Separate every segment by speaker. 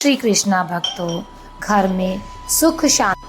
Speaker 1: श्री कृष्णा भक्तों, घर में सुख शांति।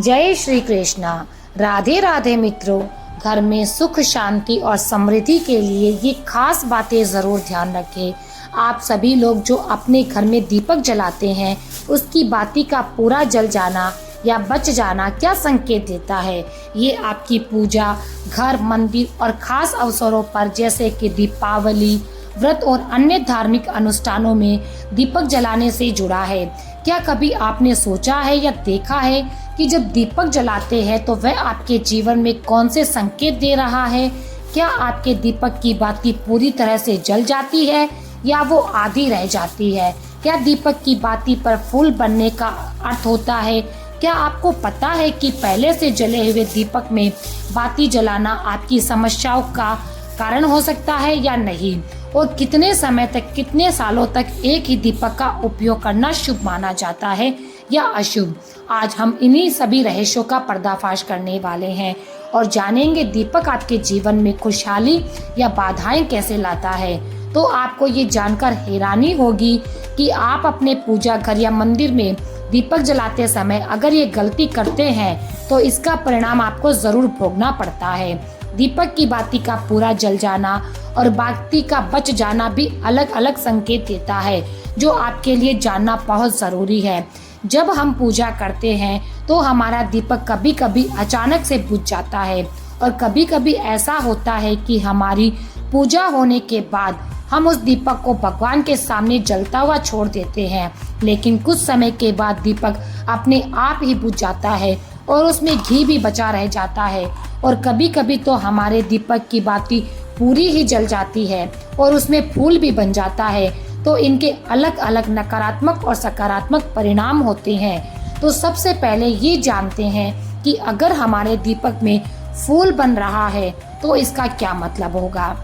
Speaker 1: जय श्री कृष्णा। राधे राधे मित्रों, घर में सुख शांति और समृद्धि के लिए ये खास बातें ज़रूर ध्यान रखें। आप सभी लोग जो अपने घर में दीपक जलाते हैं, उसकी बाती का पूरा जल जाना या बच जाना क्या संकेत देता है? ये आपकी पूजा, घर, मंदिर और खास अवसरों पर जैसे कि दीपावली, व्रत और अन्य धार्मिक अनुष्ठानों में दीपक जलाने से जुड़ा है। क्या कभी आपने सोचा है या देखा है कि जब दीपक जलाते हैं तो वह आपके जीवन में कौन से संकेत दे रहा है? क्या आपके दीपक की बाती पूरी तरह से जल जाती है या वो आधी रह जाती है? क्या दीपक की बाती पर फूल बनने का अर्थ होता है? क्या आपको पता है कि पहले से जले हुए दीपक में बाती जलाना आपकी समस्याओं का कारण हो सकता है या नहीं? और कितने समय तक, कितने सालों तक एक ही दीपक का उपयोग करना शुभ माना जाता है या अशुभ? आज हम इन्हीं सभी रहस्यों का पर्दाफाश करने वाले हैं और जानेंगे दीपक आपके जीवन में खुशहाली या बाधाएं कैसे लाता है। तो आपको ये जानकर हैरानी होगी कि आप अपने पूजा घर या मंदिर में दीपक जलाते समय अगर ये गलती करते हैं तो इसका परिणाम आपको जरूर भोगना पड़ता है। दीपक की बाती का पूरा जल जाना और बाती का बच जाना भी अलग अलग संकेत देता है, जो आपके लिए जानना बहुत जरूरी है। जब हम पूजा करते हैं तो हमारा दीपक कभी कभी अचानक से बुझ जाता है और कभी कभी ऐसा होता है कि हमारी पूजा होने के बाद हम उस दीपक को भगवान के सामने जलता हुआ छोड़ देते हैं, लेकिन कुछ समय के बाद दीपक अपने आप ही बुझ जाता है और उसमें घी भी बचा रह जाता है। और कभी कभी तो हमारे दीपक की बाती पूरी ही जल जाती है और उसमें फूल भी बन जाता है। तो इनके अलग अलग नकारात्मक और सकारात्मक परिणाम होते हैं। तो सबसे पहले ये जानते हैं कि अगर हमारे दीपक में फूल बन रहा है तो इसका क्या मतलब होगा।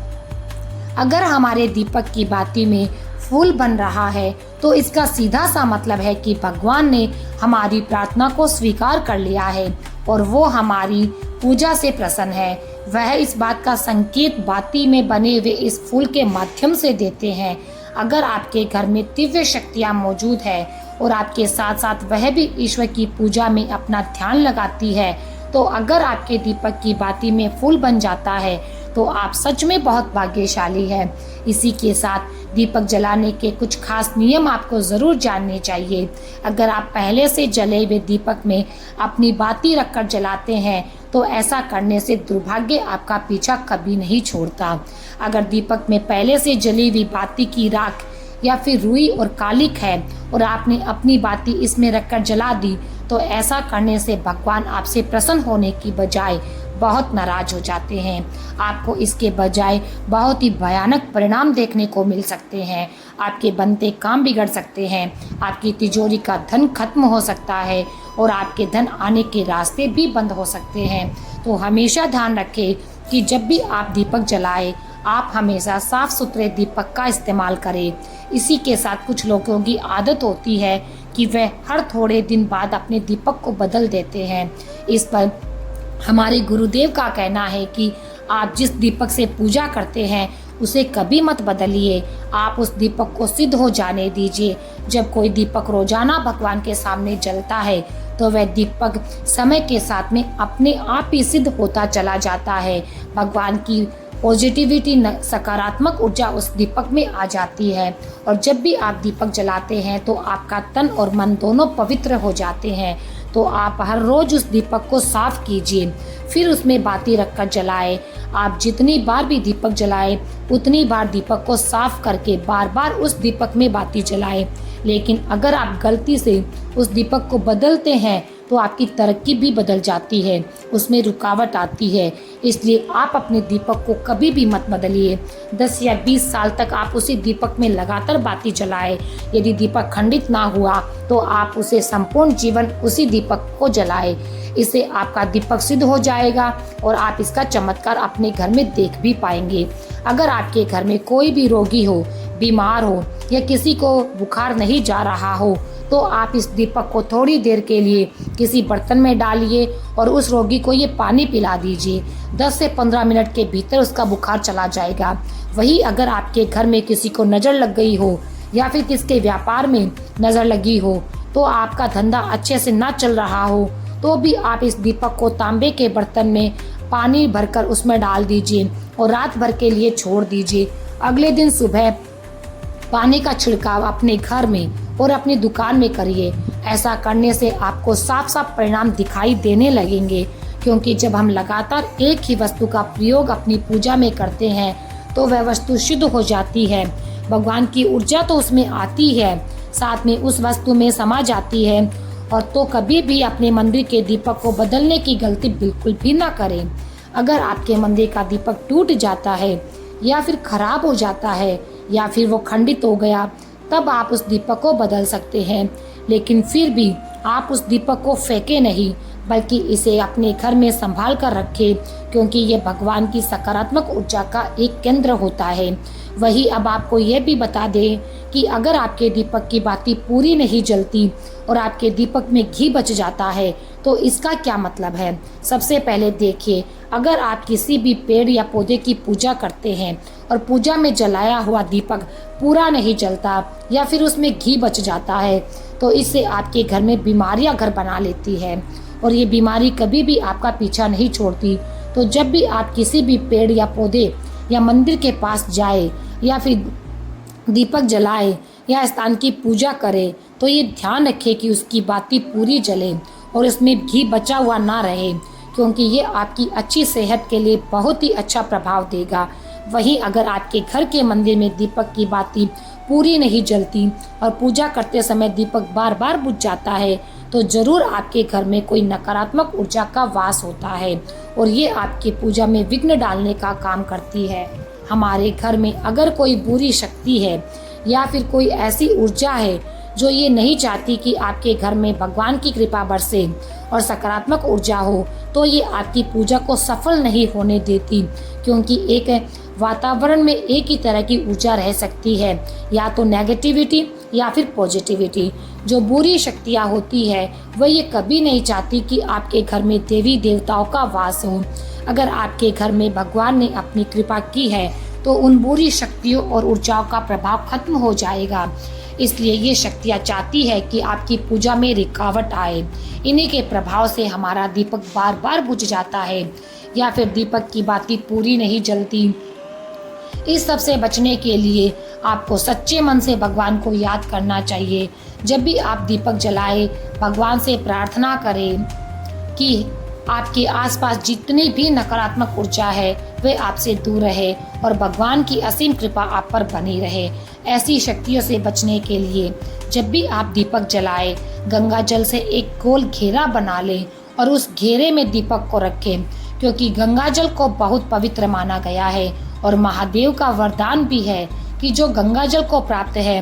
Speaker 1: अगर हमारे दीपक की बाती में फूल बन रहा है तो इसका सीधा सा मतलब है कि भगवान ने हमारी प्रार्थना को स्वीकार कर लिया है और वो हमारी पूजा से प्रसन्न है। वह इस बात का संकेत बाती में बने हुए इस फूल के माध्यम से देते हैं। अगर आपके घर में दिव्य शक्तियाँ मौजूद है और आपके साथ साथ वह भी ईश्वर की पूजा में अपना ध्यान लगाती है, तो अगर आपके दीपक की बाती में फूल बन जाता है तो आप सच में बहुत भाग्यशाली हैं। इसी के साथ दीपक जलाने के कुछ खास नियम आपको ज़रूर जानने चाहिए। अगर आप पहले से जले हुए दीपक में अपनी बाती रखकर जलाते हैं तो ऐसा करने से दुर्भाग्य आपका पीछा कभी नहीं छोड़ता। अगर दीपक में पहले से जली हुई बाती की राख या फिर रुई और कालिक है और आपने अपनी बाती इसमें रखकर जला दी तो ऐसा करने से भगवान आपसे प्रसन्न होने की बजाय बहुत नाराज हो जाते हैं। आपको इसके बजाय बहुत ही भयानक परिणाम देखने को मिल सकते हैं। आपके बनते काम बिगड़ सकते हैं, आपकी तिजोरी का धन खत्म हो सकता है और आपके धन आने के रास्ते भी बंद हो सकते हैं। तो हमेशा ध्यान रखें कि जब भी आप दीपक जलाएं, आप हमेशा साफ सुथरे दीपक का इस्तेमाल करें। इसी के साथ कुछ लोगों की आदत होती है कि वह हर थोड़े दिन बाद अपने दीपक को बदल देते हैं। इस पर हमारे गुरुदेव का कहना है कि आप जिस दीपक से पूजा करते हैं उसे कभी मत बदलिए। आप उस दीपक को सिद्ध हो जाने दीजिए। जब कोई दीपक रोजाना भगवान के सामने जलता है तो वह दीपक समय के साथ में अपने आप ही सिद्ध होता चला जाता है। भगवान की पॉजिटिविटी, सकारात्मक ऊर्जा उस दीपक में आ जाती है और जब भी आप दीपक जलाते हैं तो आपका तन और मन दोनों पवित्र हो जाते हैं। तो आप हर रोज उस दीपक को साफ कीजिए, फिर उसमें बाती रखकर जलाएं। आप जितनी बार भी दीपक जलाएं उतनी बार दीपक को साफ करके बार बार उस दीपक में बाती जलाएं। लेकिन अगर आप गलती से उस दीपक को बदलते हैं तो आपकी तरक्की भी बदल जाती है, उसमें रुकावट आती है। इसलिए आप अपने दीपक को कभी भी मत बदलिए। 10 या 20 साल तक आप उसी दीपक में लगातार बाती जलाएं। यदि दीपक खंडित ना हुआ तो आप उसे संपूर्ण जीवन उसी दीपक को जलाएं। इससे आपका दीपक सिद्ध हो जाएगा और आप इसका चमत्कार अपने घर में देख भी पाएंगे। अगर आपके घर में कोई भी रोगी हो, बीमार हो या किसी को बुखार नहीं जा रहा हो तो आप इस दीपक को थोड़ी देर के लिए किसी बर्तन में डालिए और उस रोगी को ये पानी पिला दीजिए। 10 से 15 मिनट के भीतर उसका बुखार चला जाएगा। वही अगर आपके घर में किसी को नज़र लग गई हो या फिर किसके व्यापार में नज़र लगी हो, तो आपका धंधा अच्छे से ना चल रहा हो, तो भी आप इस दीपक को तांबे के बर्तन में पानी भरकर उसमें डाल दीजिए और रात भर के लिए छोड़ दीजिए। अगले दिन सुबह पानी का छिड़काव अपने घर में और अपनी दुकान में करिए। ऐसा करने से आपको साफ साफ परिणाम दिखाई देने लगेंगे, क्योंकि जब हम लगातार एक ही वस्तु का प्रयोग अपनी पूजा में करते हैं तो वह वस्तु शुद्ध हो जाती है। भगवान की ऊर्जा तो उसमें आती है, साथ में उस वस्तु में समा जाती है। और तो कभी भी अपने मंदिर के दीपक को बदलने की गलती बिल्कुल भी ना करें। अगर आपके मंदिर का दीपक टूट जाता है या फिर खराब हो जाता है या फिर वो खंडित हो गया, तब आप उस दीपक को बदल सकते हैं। लेकिन फिर भी आप उस दीपक को फेंके नहीं, बल्कि इसे अपने घर में संभाल कर रखें, क्योंकि ये भगवान की सकारात्मक ऊर्जा का एक केंद्र होता है। वही अब आपको ये भी बता दें कि अगर आपके दीपक की बाती पूरी नहीं जलती और आपके दीपक में घी बच जाता है तो इसका क्या मतलब है। सबसे पहले देखिए, अगर आप किसी भी पेड़ या पौधे की पूजा करते हैं और पूजा में जलाया हुआ दीपक पूरा नहीं जलता या फिर उसमें घी बच जाता है, तो इससे आपके घर में बीमारियां घर बना लेती है और ये बीमारी कभी भी आपका पीछा नहीं छोड़ती। तो जब भी आप किसी भी पेड़ या पौधे या मंदिर के पास जाए या फिर दीपक जलाए या स्थान की पूजा करे, तो ये ध्यान रखें कि उसकी बाती पूरी जले और इसमें घी बचा हुआ ना रहे, क्योंकि ये आपकी अच्छी सेहत के लिए बहुत ही अच्छा प्रभाव देगा। वहीं अगर आपके घर के मंदिर में दीपक की बाती पूरी नहीं जलती और पूजा करते समय दीपक बार बार बुझ जाता है, तो जरूर आपके घर में कोई नकारात्मक ऊर्जा का वास होता है और ये आपकी पूजा में विघ्न डालने का काम करती है। हमारे घर में अगर कोई बुरी शक्ति है या फिर कोई ऐसी ऊर्जा है जो ये नहीं चाहती कि आपके घर में भगवान की कृपा बरसे और सकारात्मक ऊर्जा हो, तो ये आपकी पूजा को सफल नहीं होने देती, क्योंकि एक वातावरण में एक ही तरह की ऊर्जा रह सकती है, या तो नेगेटिविटी या फिर पॉजिटिविटी। जो बुरी शक्तियाँ होती है वह ये कभी नहीं चाहती कि आपके घर में देवी देवताओं का वास हो। अगर आपके घर में भगवान ने अपनी कृपा की है तो उन बुरी शक्तियों और ऊर्जाओं का प्रभाव खत्म हो जाएगा। इसलिए ये शक्तियाँ चाहती है कि आपकी पूजा में रुकावट आए। इन्हीं के प्रभाव से हमारा दीपक बार बार बुझ जाता है या फिर दीपक की बाती पूरी नहीं जलती। इस सब से बचने के लिए आपको सच्चे मन से भगवान को याद करना चाहिए। जब भी आप दीपक जलाएं, भगवान से प्रार्थना करें कि आपके आसपास जितनी भी नकारात्मक ऊर्जा है वे आपसे दूर रहे और भगवान की असीम कृपा आप पर बनी रहे। ऐसी शक्तियों से बचने के लिए जब भी आप दीपक जलाएं, गंगा जल से एक गोल घेरा बना लें और उस घेरे में दीपक को रखें, क्योंकि गंगा जल को बहुत पवित्र माना गया है और महादेव का वरदान भी है कि जो गंगा जल को प्राप्त है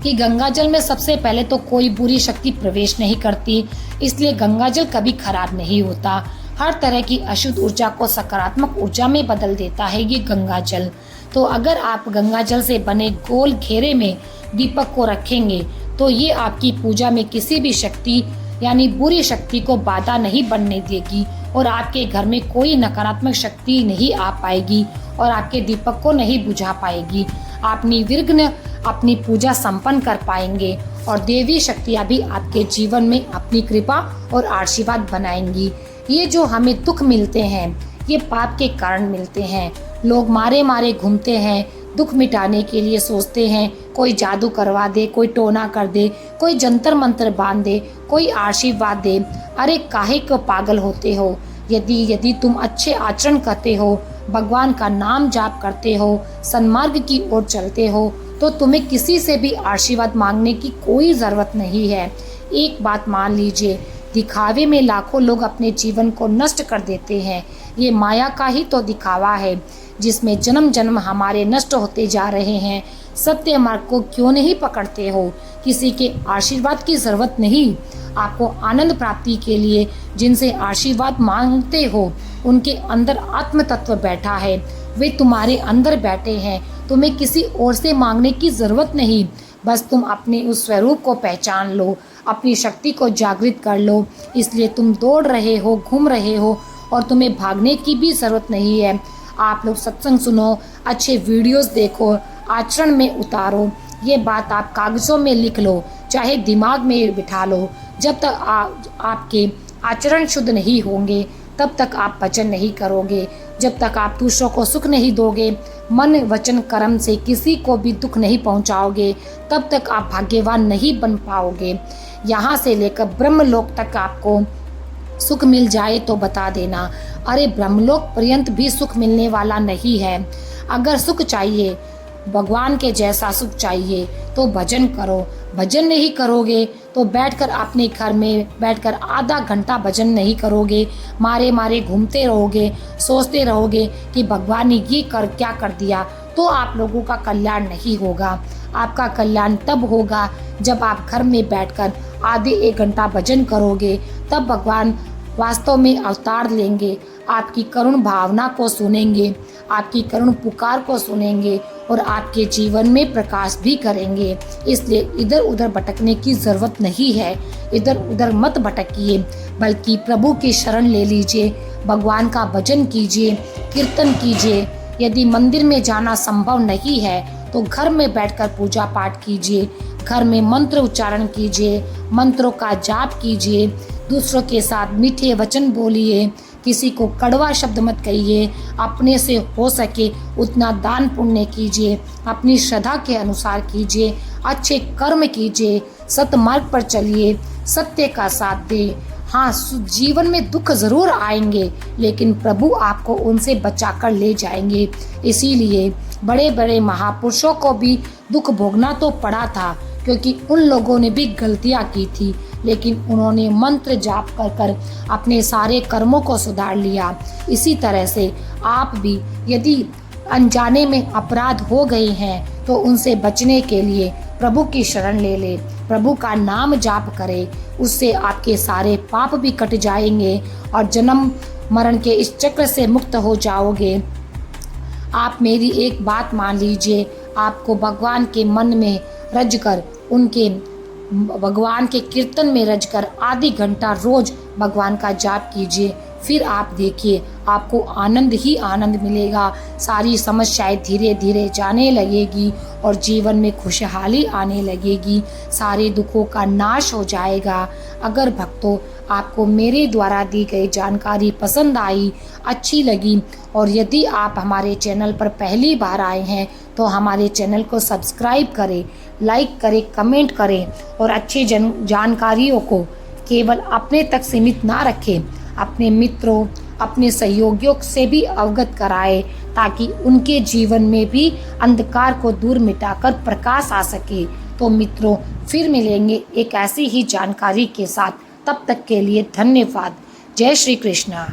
Speaker 1: कि गंगा जल में सबसे पहले तो कोई बुरी शक्ति प्रवेश नहीं करती, इसलिए गंगा जल कभी खराब नहीं होता। हर तरह की अशुद्ध ऊर्जा को सकारात्मक ऊर्जा में बदल देता है ये गंगा जल। तो अगर आप गंगा जल से बने गोल घेरे में दीपक को रखेंगे तो ये आपकी पूजा में किसी भी शक्ति यानी बुरी शक्ति को बाधा नहीं बनने देगी और आपके घर में कोई नकारात्मक शक्ति नहीं आ पाएगी और आपके दीपक को नहीं बुझा पाएगी। आप निर्विघ्न अपनी पूजा संपन्न कर पाएंगे और देवी शक्तियाँ भी आपके जीवन में अपनी कृपा और आशीर्वाद बनाएंगी। ये जो हमें दुख मिलते हैं ये पाप के कारण मिलते हैं। लोग मारे मारे घूमते हैं, दुख मिटाने के लिए सोचते हैं कोई जादू करवा दे, कोई टोना कर दे, कोई जंतर मंत्र बांध दे, कोई आशीर्वाद दे। अरे काहे को पागल होते हो? यदि तुम अच्छे आचरण करते हो, भगवान का नाम जाप करते हो, सन्मार्ग की ओर चलते हो, तो तुम्हें किसी से भी आशीर्वाद मांगने की कोई ज़रूरत नहीं है। एक बात मान लीजिए, दिखावे में लाखों लोग अपने जीवन को नष्ट कर देते हैं। ये माया का ही तो दिखावा है जिसमें जन्म जन्म हमारे नष्ट होते जा रहे हैं। सत्य मार्ग को क्यों नहीं पकड़ते हो? किसी के आशीर्वाद की ज़रूरत नहीं। आपको आनंद प्राप्ति के लिए जिनसे आशीर्वाद मांगते हो उनके अंदर आत्म तत्व बैठा है, वे तुम्हारे अंदर बैठे हैं। तुम्हें किसी और से मांगने की ज़रूरत नहीं, बस तुम अपने उस स्वरूप को पहचान लो, अपनी शक्ति को जागृत कर लो। इसलिए तुम दौड़ रहे हो, घूम रहे हो और तुम्हें भागने की भी ज़रूरत नहीं है। आप लोग सत्संग सुनो, अच्छे वीडियोस देखो, आचरण में उतारो, ये बात आप कागज़ों में लिख लो, चाहे दिमाग में बिठा लो। जब तक आपके आचरण शुद्ध नहीं होंगे तब तक आप भजन नहीं करोगे। जब तक आप दूसरों को सुख नहीं दोगे, मन वचन कर्म से किसी को भी दुख नहीं पहुंचाओगे, तब तक आप भाग्यवान नहीं बन पाओगे। यहाँ से लेकर ब्रह्मलोक तक आपको सुख मिल जाए तो बता देना। अरे ब्रह्मलोक पर्यंत भी सुख मिलने वाला नहीं है। अगर सुख चाहिए, भगवान के जैसा सुख चाहिए, तो भजन करो। भजन नहीं करोगे तो बैठकर अपने घर में बैठकर आधा घंटा भजन नहीं करोगे, मारे मारे घूमते रहोगे, सोचते रहोगे कि भगवान ने ये क्या कर दिया, तो आप लोगों का कल्याण नहीं होगा। आपका कल्याण तब होगा जब आप घर में बैठकर आधे एक घंटा भजन करोगे, तब भगवान वास्तव में अवतार लेंगे, आपकी करुण भावना को सुनेंगे, आपकी करुण पुकार को सुनेंगे और आपके जीवन में प्रकाश भी करेंगे। इसलिए इधर उधर भटकने की ज़रूरत नहीं है। इधर उधर मत भटकिए, बल्कि प्रभु की शरण ले लीजिए, भगवान का भजन कीजिए, कीर्तन कीजिए। यदि मंदिर में जाना संभव नहीं है तो घर में बैठकर पूजा पाठ कीजिए, घर में मंत्र उच्चारण कीजिए, मंत्रों का जाप कीजिए, दूसरों के साथ मीठे वचन बोलिए, किसी को कड़वा शब्द मत कहिए, अपने से हो सके उतना दान पुण्य कीजिए, अपनी श्रद्धा के अनुसार कीजिए, अच्छे कर्म कीजिए, सतमार्ग पर चलिए, सत्य का साथ दे। हाँ, जीवन में दुख जरूर आएंगे, लेकिन प्रभु आपको उनसे बचाकर ले जाएंगे। इसीलिए बड़े बड़े महापुरुषों को भी दुख भोगना तो पड़ा था, क्योंकि उन लोगों ने भी गलतियां की थी, लेकिन उन्होंने मंत्र जाप कर कर अपने सारे कर्मों को सुधार लिया। इसी तरह से आप भी यदि अनजाने में अपराध हो गए हैं तो उनसे बचने के लिए प्रभु की शरण ले ले, प्रभु का नाम जाप करें, उससे आपके सारे पाप भी कट जाएंगे और जन्म मरण के इस चक्र से मुक्त हो जाओगे। आप मेरी एक बात मान लीजिए, आपको भगवान के मन में रजकर, उनके भगवान के कीर्तन में रजकर आधी घंटा रोज भगवान का जाप कीजिए, फिर आप देखिए आपको आनंद ही आनंद मिलेगा। सारी समस्याएं धीरे धीरे जाने लगेगी और जीवन में खुशहाली आने लगेगी, सारे दुखों का नाश हो जाएगा। अगर भक्तों आपको मेरे द्वारा दी गई जानकारी पसंद आई, अच्छी लगी, और यदि आप हमारे चैनल पर पहली बार आए हैं तो हमारे चैनल को सब्सक्राइब करें, लाइक करें, कमेंट करें और अच्छी जानकारियों को केवल अपने तक सीमित ना रखें, अपने मित्रों, अपने सहयोगियों से भी अवगत कराएं, ताकि उनके जीवन में भी अंधकार को दूर मिटाकर प्रकाश आ सके। तो मित्रों, फिर मिलेंगे एक ऐसी ही जानकारी के साथ। तब तक के लिए धन्यवाद। जय श्री कृष्णा।